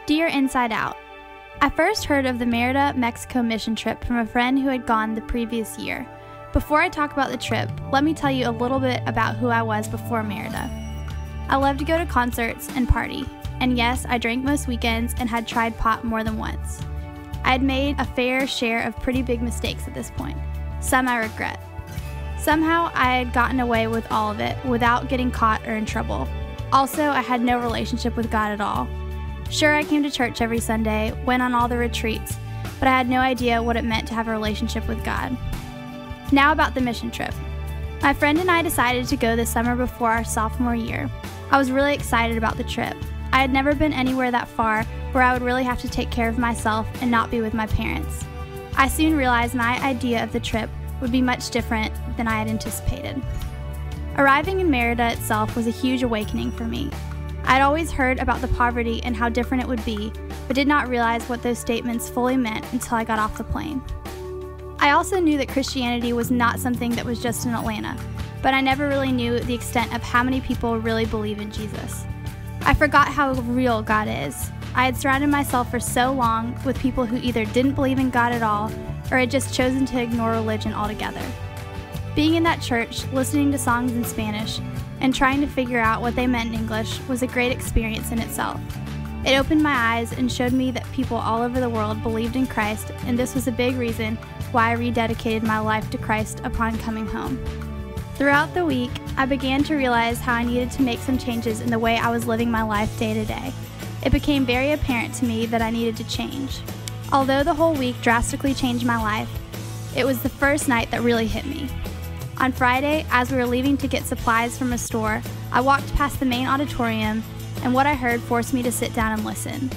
Dear InsideOut, I first heard of the Merida, Mexico mission trip from a friend who had gone the previous year. Before I talk about the trip, let me tell you a little bit about who I was before Merida. I loved to go to concerts and party, and yes, I drank most weekends and had tried pot more than once. I had made a fair share of pretty big mistakes at this point. Some I regret. Somehow I had gotten away with all of it without getting caught or in trouble. Also, I had no relationship with God at all. Sure, I came to church every Sunday, went on all the retreats, but I had no idea what it meant to have a relationship with God. Now about the mission trip. My friend and I decided to go the summer before our sophomore year. I was really excited about the trip. I had never been anywhere that far where I would really have to take care of myself and not be with my parents. I soon realized my idea of the trip would be much different than I had anticipated. Arriving in Merida itself was a huge awakening for me. I'd always heard about the poverty and how different it would be, but did not realize what those statements fully meant until I got off the plane. I also knew that Christianity was not something that was just in Atlanta, but I never really knew the extent of how many people really believe in Jesus. I forgot how real God is. I had surrounded myself for so long with people who either didn't believe in God at all or had just chosen to ignore religion altogether. Being in that church, listening to songs in Spanish, and trying to figure out what they meant in English was a great experience in itself. It opened my eyes and showed me that people all over the world believed in Christ, and this was a big reason why I rededicated my life to Christ upon coming home. Throughout the week, I began to realize how I needed to make some changes in the way I was living my life day to day. It became very apparent to me that I needed to change. Although the whole week drastically changed my life, it was the first night that really hit me. On Friday, as we were leaving to get supplies from a store, I walked past the main auditorium, and what I heard forced me to sit down and listen.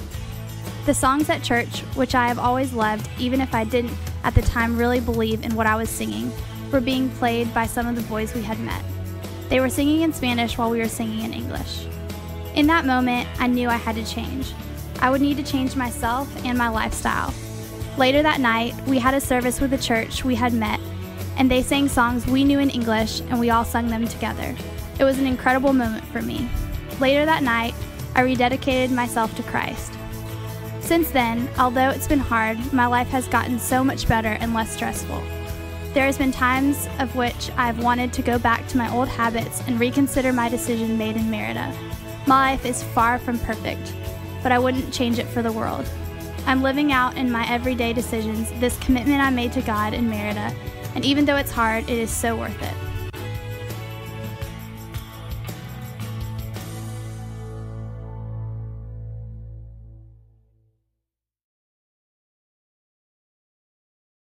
The songs at church, which I have always loved, even if I didn't at the time really believe in what I was singing, were being played by some of the boys we had met. They were singing in Spanish while we were singing in English. In that moment, I knew I had to change. I would need to change myself and my lifestyle. Later that night, we had a service with the church we had met, and they sang songs we knew in English, and we all sung them together. It was an incredible moment for me. Later that night, I rededicated myself to Christ. Since then, although it's been hard, my life has gotten so much better and less stressful. There has been times of which I've wanted to go back to my old habits and reconsider my decision made in Merida. My life is far from perfect, but I wouldn't change it for the world. I'm living out in my everyday decisions this commitment I made to God in Merida, and even though it's hard, it is so worth it.